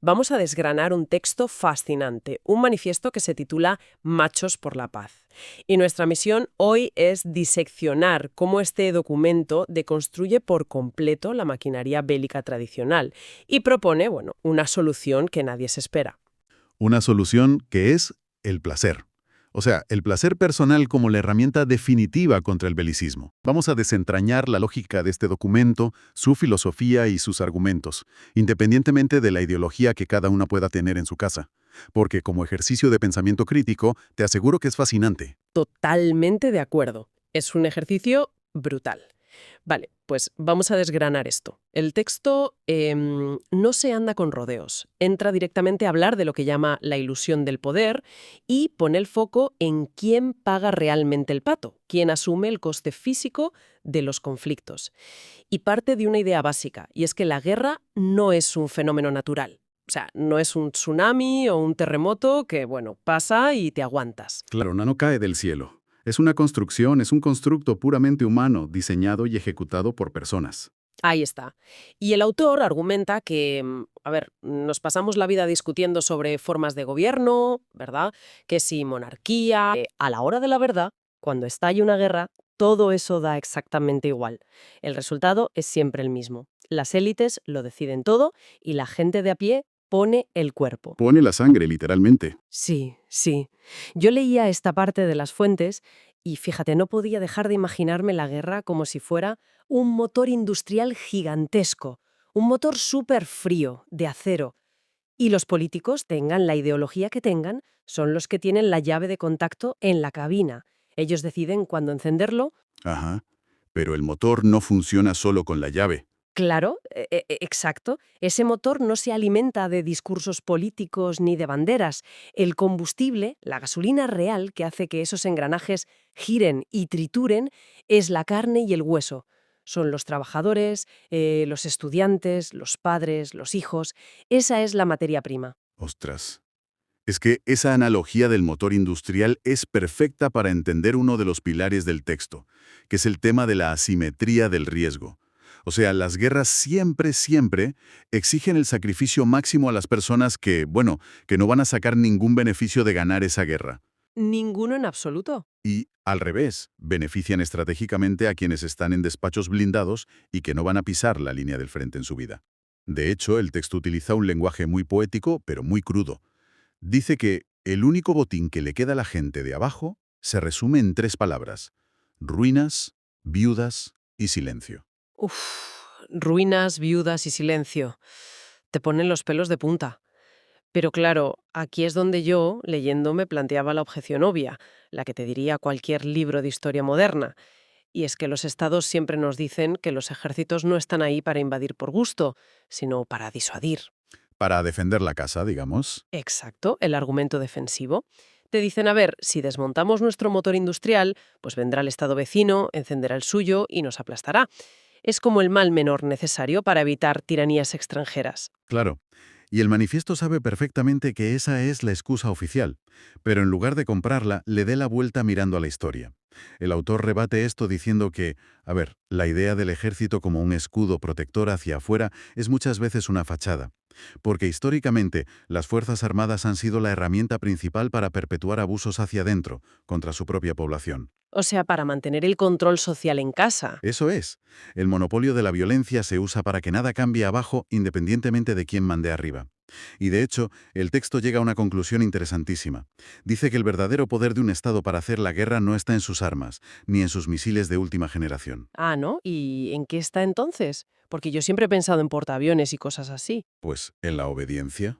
vamos a desgranar un texto fascinante, un manifiesto que se titula Machos por la Paz. Y nuestra misión hoy es diseccionar cómo este documento deconstruye por completo la maquinaria bélica tradicional y propone, bueno, una solución que nadie se espera. Una solución que es el placer. O sea, el placer personal como la herramienta definitiva contra el belicismo. Vamos a desentrañar la lógica de este documento, su filosofía y sus argumentos, independientemente de la ideología que cada una pueda tener en su casa. Porque como ejercicio de pensamiento crítico, te aseguro que es fascinante. Totalmente de acuerdo. Es un ejercicio brutal. Vale, pues vamos a desgranar esto. El texto no se anda con rodeos. Entra directamente a hablar de lo que llama la ilusión del poder y pone el foco en quién paga realmente el pato, quién asume el coste físico de los conflictos. Y parte de una idea básica, y es que la guerra no es un fenómeno natural. O sea, no es un tsunami o un terremoto que, bueno, pasa y te aguantas. Claro, no cae del cielo. Es una construcción, es un constructo puramente humano, diseñado y ejecutado por personas. Ahí está. Y el autor argumenta que, a ver, nos pasamos la vida discutiendo sobre formas de gobierno, ¿verdad? Que si monarquía. A la hora de la verdad, cuando estalla una guerra, todo eso da exactamente igual. El resultado es siempre el mismo. Las élites lo deciden todo y la gente de a pie pone el cuerpo. Pone la sangre, literalmente. Sí, sí. Yo leía esta parte de las fuentes y fíjate, no podía dejar de imaginarme la guerra como si fuera un motor industrial gigantesco, un motor súper frío, de acero. Y los políticos, tengan la ideología que tengan, son los que tienen la llave de contacto en la cabina. Ellos deciden cuándo encenderlo. Ajá. Pero el motor no funciona solo con la llave. Claro, exacto. Ese motor no se alimenta de discursos políticos ni de banderas. El combustible, la gasolina real que hace que esos engranajes giren y trituren, es la carne y el hueso. Son los trabajadores, los estudiantes, los padres, los hijos. Esa es la materia prima. Ostras. Es que esa analogía del motor industrial es perfecta para entender uno de los pilares del texto, que es el tema de la asimetría del riesgo. O sea, las guerras siempre exigen el sacrificio máximo a las personas que, bueno, que no van a sacar ningún beneficio de ganar esa guerra. Ninguno en absoluto. Y, al revés, benefician estratégicamente a quienes están en despachos blindados y que no van a pisar la línea del frente en su vida. De hecho, el texto utiliza un lenguaje muy poético, pero muy crudo. Dice que el único botín que le queda a la gente de abajo se resume en 3 palabras: ruinas, viudas y silencio. Uf, ruinas, viudas y silencio. Te ponen los pelos de punta. Pero claro, aquí es donde yo, leyendo, me planteaba la objeción obvia, la que te diría cualquier libro de historia moderna. Y es que los estados siempre nos dicen que los ejércitos no están ahí para invadir por gusto, sino para disuadir. Para defender la casa, digamos. Exacto, el argumento defensivo. Te dicen, a ver, si desmontamos nuestro motor industrial, pues vendrá el estado vecino, encenderá el suyo y nos aplastará. Es como el mal menor necesario para evitar tiranías extranjeras. Claro. Y el manifiesto sabe perfectamente que esa es la excusa oficial, pero en lugar de comprarla, le dé la vuelta mirando a la historia. El autor rebate esto diciendo que, a ver, la idea del ejército como un escudo protector hacia afuera es muchas veces una fachada, porque históricamente las Fuerzas Armadas han sido la herramienta principal para perpetuar abusos hacia adentro, contra su propia población. O sea, para mantener el control social en casa. Eso es. El monopolio de la violencia se usa para que nada cambie abajo independientemente de quién mande arriba. Y de hecho, el texto llega a una conclusión interesantísima. Dice que el verdadero poder de un Estado para hacer la guerra no está en sus armas, ni en sus misiles de última generación. Ah, ¿no? ¿Y en qué está entonces? Porque yo siempre he pensado en portaaviones y cosas así. Pues en la obediencia.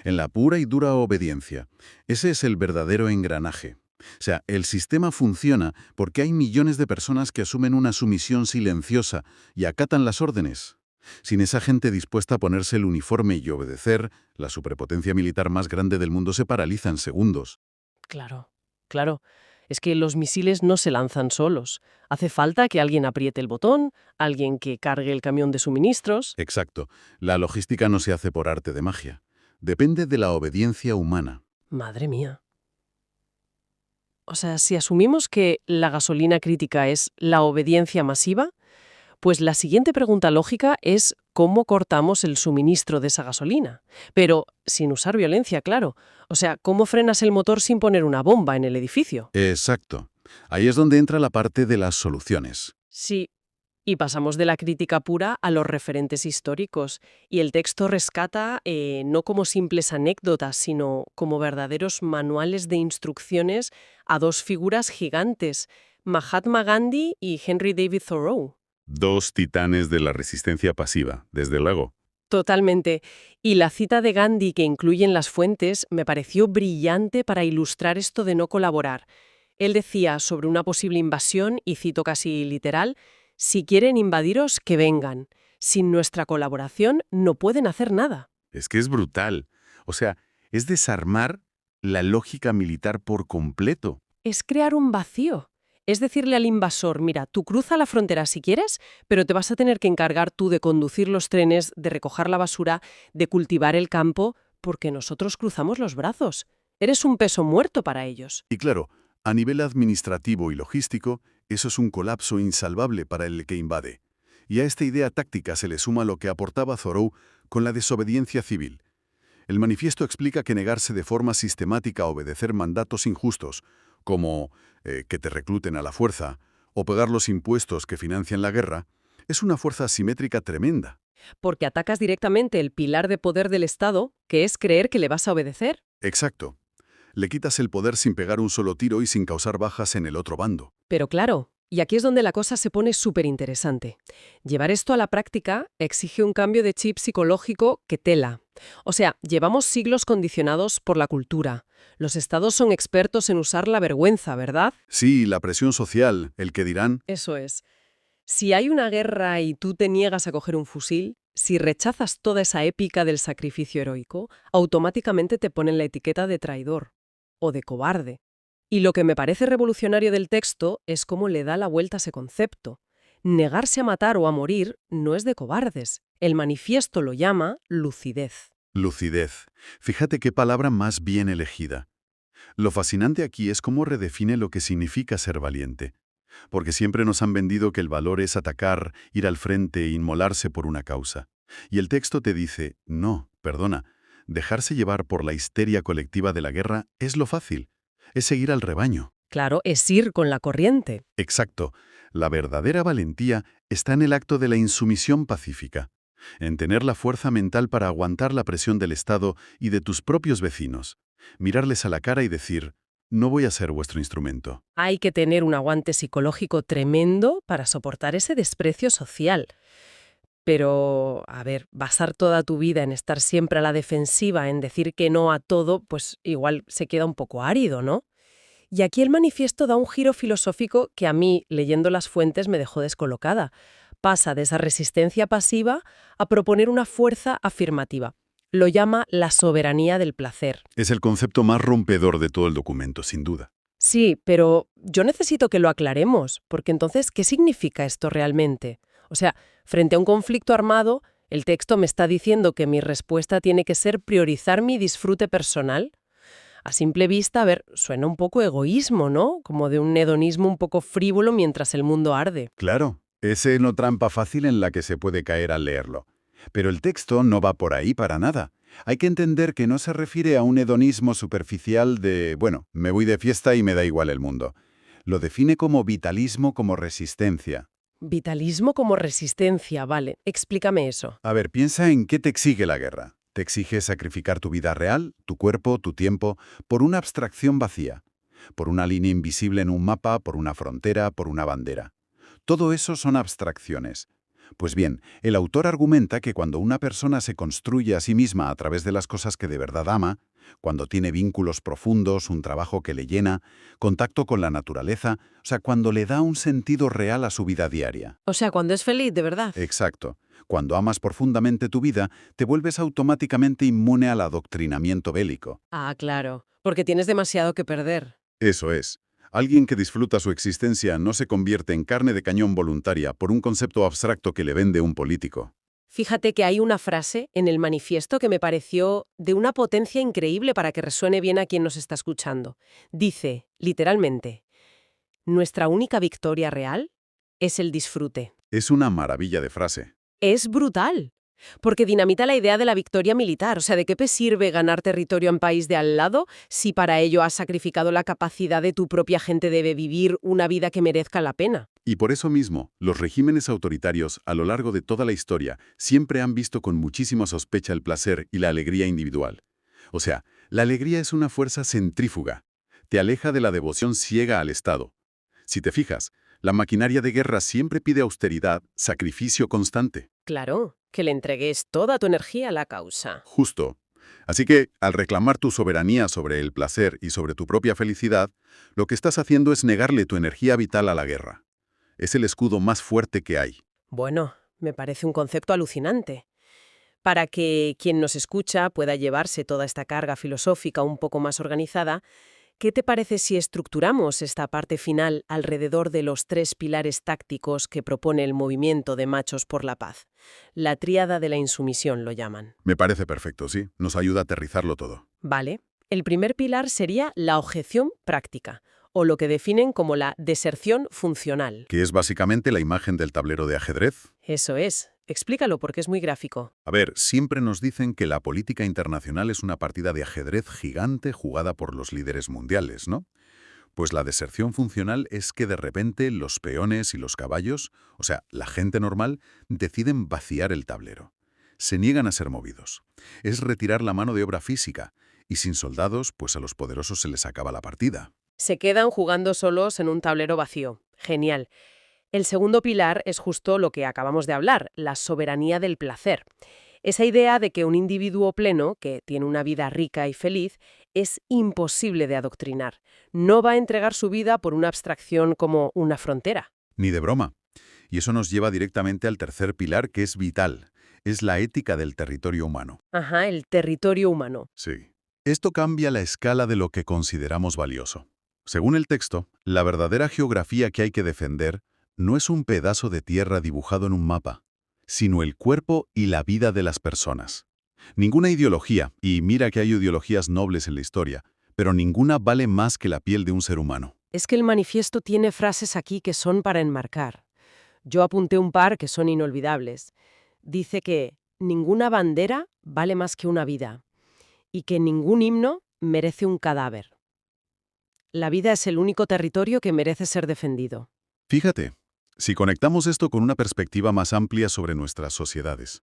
En la pura y dura obediencia. Ese es el verdadero engranaje. O sea, el sistema funciona porque hay millones de personas que asumen una sumisión silenciosa y acatan las órdenes. Sin esa gente dispuesta a ponerse el uniforme y obedecer, la superpotencia militar más grande del mundo se paraliza en segundos. Claro, claro. Es que los misiles no se lanzan solos. Hace falta que alguien apriete el botón, alguien que cargue el camión de suministros. Exacto. La logística no se hace por arte de magia. Depende de la obediencia humana. Madre mía. O sea, si asumimos que la gasolina crítica es la obediencia masiva, Pues la siguiente pregunta lógica es cómo cortamos el suministro de esa gasolina. Pero sin usar violencia, claro. O sea, ¿cómo frenas el motor sin poner una bomba en el edificio? Exacto. Ahí es donde entra la parte de las soluciones. Sí. Y pasamos de la crítica pura a los referentes históricos. Y el texto rescata no como simples anécdotas, sino como verdaderos manuales de instrucciones a dos figuras gigantes, Mahatma Gandhi y Henry David Thoreau. Dos titanes de la resistencia pasiva, desde luego. Totalmente. Y la cita de Gandhi que incluyen las fuentes me pareció brillante para ilustrar esto de no colaborar. Él decía sobre una posible invasión, y cito casi literal, si quieren invadiros, que vengan. Sin nuestra colaboración no pueden hacer nada. Es que es brutal. O sea, es desarmar la lógica militar por completo. Es crear un vacío. Es decirle al invasor, mira, tú cruza la frontera si quieres, pero te vas a tener que encargar tú de conducir los trenes, de recoger la basura, de cultivar el campo, porque nosotros cruzamos los brazos. Eres un peso muerto para ellos. Y claro, a nivel administrativo y logístico, eso es un colapso insalvable para el que invade. Y a esta idea táctica se le suma lo que aportaba Thoreau con la desobediencia civil. El manifiesto explica que negarse de forma sistemática a obedecer mandatos injustos, como que te recluten a la fuerza o pagar los impuestos que financian la guerra, es una fuerza asimétrica tremenda. Porque atacas directamente el pilar de poder del Estado, que es creer que le vas a obedecer. Exacto. Le quitas el poder sin pegar un solo tiro y sin causar bajas en el otro bando. Pero claro, y aquí es donde la cosa se pone súper interesante. Llevar esto a la práctica exige un cambio de chip psicológico que tela. O sea, llevamos siglos condicionados por la cultura. Los estados son expertos en usar la vergüenza, ¿verdad? Sí, la presión social, el que dirán. Eso es. Si hay una guerra y tú te niegas a coger un fusil, si rechazas toda esa épica del sacrificio heroico, automáticamente te ponen la etiqueta de traidor o de cobarde. Y lo que me parece revolucionario del texto es cómo le da la vuelta a ese concepto. Negarse a matar o a morir no es de cobardes. El manifiesto lo llama lucidez. Lucidez. Fíjate qué palabra más bien elegida. Lo fascinante aquí es cómo redefine lo que significa ser valiente. Porque siempre nos han vendido que el valor es atacar, ir al frente e inmolarse por una causa. Y el texto te dice, no, perdona, dejarse llevar por la histeria colectiva de la guerra es lo fácil, es seguir al rebaño. Claro, es ir con la corriente. Exacto, la verdadera valentía está en el acto de la insumisión pacífica, en tener la fuerza mental para aguantar la presión del Estado y de tus propios vecinos, mirarles a la cara y decir, no voy a ser vuestro instrumento. Hay que tener un aguante psicológico tremendo para soportar ese desprecio social. Pero, a ver, basar toda tu vida en estar siempre a la defensiva, en decir que no a todo, pues igual se queda un poco árido, ¿no? Y aquí el manifiesto da un giro filosófico que a mí, leyendo las fuentes, me dejó descolocada. Pasa de esa resistencia pasiva a proponer una fuerza afirmativa. Lo llama la soberanía del placer. Es el concepto más rompedor de todo el documento, sin duda. Sí, pero yo necesito que lo aclaremos, porque entonces, ¿qué significa esto realmente? O sea, frente a un conflicto armado, el texto me está diciendo que mi respuesta tiene que ser priorizar mi disfrute personal. A simple vista, a ver, suena un poco egoísmo, ¿no? Como de un hedonismo un poco frívolo mientras el mundo arde. Claro, ese no trampa fácil en la que se puede caer al leerlo. Pero el texto no va por ahí para nada. Hay que entender que no se refiere a un hedonismo superficial de, bueno, me voy de fiesta y me da igual el mundo. Lo define como vitalismo, como resistencia. Vitalismo como resistencia, vale. Explícame eso. A ver, piensa en qué te exige la guerra. Te exige sacrificar tu vida real, tu cuerpo, tu tiempo, por una abstracción vacía, por una línea invisible en un mapa, por una frontera, por una bandera. Todo eso son abstracciones. Pues bien, el autor argumenta que cuando una persona se construye a sí misma a través de las cosas que de verdad ama, cuando tiene vínculos profundos, un trabajo que le llena, contacto con la naturaleza, o sea, cuando le da un sentido real a su vida diaria. O sea, cuando es feliz, de verdad. Exacto. Cuando amas profundamente tu vida, te vuelves automáticamente inmune al adoctrinamiento bélico. Ah, claro. Porque tienes demasiado que perder. Eso es. Alguien que disfruta su existencia no se convierte en carne de cañón voluntaria por un concepto abstracto que le vende un político. Fíjate que hay una frase en el manifiesto que me pareció de una potencia increíble para que resuene bien a quien nos está escuchando. Dice, literalmente, nuestra única victoria real es el disfrute. Es una maravilla de frase. Es brutal, porque dinamita la idea de la victoria militar. O sea, ¿de qué te sirve ganar territorio en país de al lado si para ello has sacrificado la capacidad de tu propia gente de vivir una vida que merezca la pena? Y por eso mismo, los regímenes autoritarios, a lo largo de toda la historia, siempre han visto con muchísima sospecha el placer y la alegría individual. O sea, la alegría es una fuerza centrífuga. Te aleja de la devoción ciega al Estado. Si te fijas, la maquinaria de guerra siempre pide austeridad, sacrificio constante. Claro, que le entregues toda tu energía a la causa. Justo. Así que, al reclamar tu soberanía sobre el placer y sobre tu propia felicidad, lo que estás haciendo es negarle tu energía vital a la guerra. Es el escudo más fuerte que hay. Bueno, me parece un concepto alucinante. Para que quien nos escucha pueda llevarse toda esta carga filosófica un poco más organizada, ¿qué te parece si estructuramos esta parte final alrededor de los 3 pilares tácticos que propone el movimiento de Machos por la Paz? La tríada de la insumisión lo llaman. Me parece perfecto, sí. Nos ayuda a aterrizarlo todo. Vale. El primer pilar sería la objeción práctica, o lo que definen como la deserción funcional. Que es básicamente la imagen del tablero de ajedrez. Eso es. Explícalo porque es muy gráfico. A ver, siempre nos dicen que la política internacional es una partida de ajedrez gigante jugada por los líderes mundiales, ¿no? Pues la deserción funcional es que de repente los peones y los caballos, o sea, la gente normal, deciden vaciar el tablero. Se niegan a ser movidos. Es retirar la mano de obra física, y sin soldados, pues a los poderosos se les acaba la partida. Se quedan jugando solos en un tablero vacío. Genial. El segundo pilar es justo lo que acabamos de hablar, la soberanía del placer. Esa idea de que un individuo pleno, que tiene una vida rica y feliz, es imposible de adoctrinar. No va a entregar su vida por una abstracción como una frontera. Ni de broma. Y eso nos lleva directamente al tercer pilar, que es vital. Es la ética del territorio humano. Ajá, el territorio humano. Sí. Esto cambia la escala de lo que consideramos valioso. Según el texto, la verdadera geografía que hay que defender no es un pedazo de tierra dibujado en un mapa, sino el cuerpo y la vida de las personas. Ninguna ideología, y mira que hay ideologías nobles en la historia, pero ninguna vale más que la piel de un ser humano. Es que el manifiesto tiene frases aquí que son para enmarcar. Yo apunté un par que son inolvidables. Dice que ninguna bandera vale más que una vida y que ningún himno merece un cadáver. La vida es el único territorio que merece ser defendido. Fíjate, si conectamos esto con una perspectiva más amplia sobre nuestras sociedades,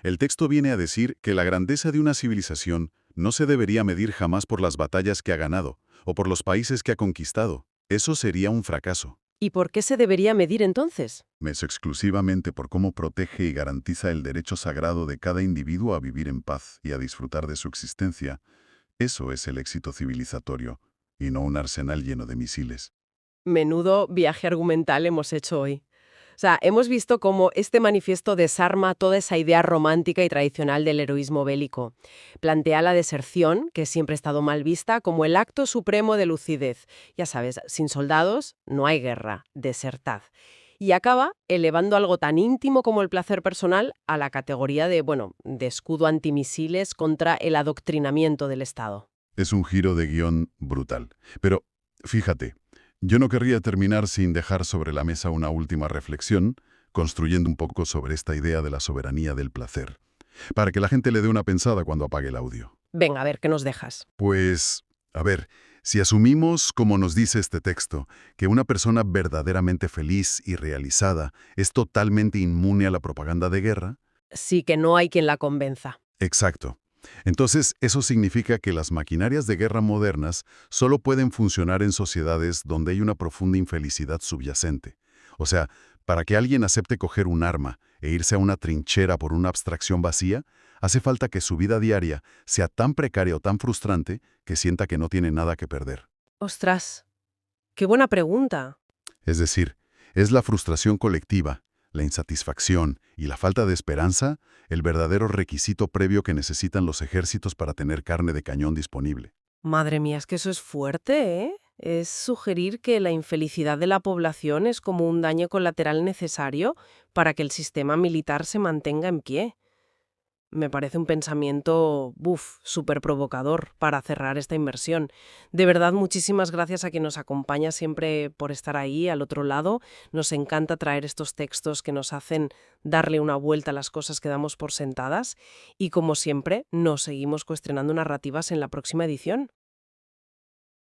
el texto viene a decir que la grandeza de una civilización no se debería medir jamás por las batallas que ha ganado o por los países que ha conquistado. Eso sería un fracaso. ¿Y por qué se debería medir entonces? Es exclusivamente por cómo protege y garantiza el derecho sagrado de cada individuo a vivir en paz y a disfrutar de su existencia. Eso es el éxito civilizatorio, y no un arsenal lleno de misiles. Menudo viaje argumental hemos hecho hoy. O sea, hemos visto cómo este manifiesto desarma toda esa idea romántica y tradicional del heroísmo bélico. Plantea la deserción, que siempre ha estado mal vista, como el acto supremo de lucidez. Ya sabes, sin soldados no hay guerra, desertad. Y acaba elevando algo tan íntimo como el placer personal a la categoría de, bueno, de escudo antimisiles contra el adoctrinamiento del Estado. Es un giro de guión brutal. Pero, fíjate, yo no querría terminar sin dejar sobre la mesa una última reflexión, construyendo un poco sobre esta idea de la soberanía del placer, para que la gente le dé una pensada cuando apague el audio. Venga, a ver, ¿qué nos dejas? Pues, a ver, si asumimos, como nos dice este texto, que una persona verdaderamente feliz y realizada es totalmente inmune a la propaganda de guerra, Sí que no hay quien la convenza. exacto. Entonces, eso significa que las maquinarias de guerra modernas solo pueden funcionar en sociedades donde hay una profunda infelicidad subyacente. O sea, para que alguien acepte coger un arma e irse a una trinchera por una abstracción vacía, hace falta que su vida diaria sea tan precaria o tan frustrante que sienta que no tiene nada que perder. Ostras, qué buena pregunta. Es decir, es la frustración colectiva, la insatisfacción y la falta de esperanza el verdadero requisito previo que necesitan los ejércitos para tener carne de cañón disponible. Madre mía, es que eso es fuerte, ¿eh? Es sugerir que la infelicidad de la población es como un daño colateral necesario para que el sistema militar se mantenga en pie. Me parece un pensamiento, súper provocador para cerrar esta inversión. De verdad, muchísimas gracias a quien nos acompaña siempre por estar ahí, al otro lado. Nos encanta traer estos textos que nos hacen darle una vuelta a las cosas que damos por sentadas. Y como siempre, nos seguimos cuestionando narrativas en la próxima edición.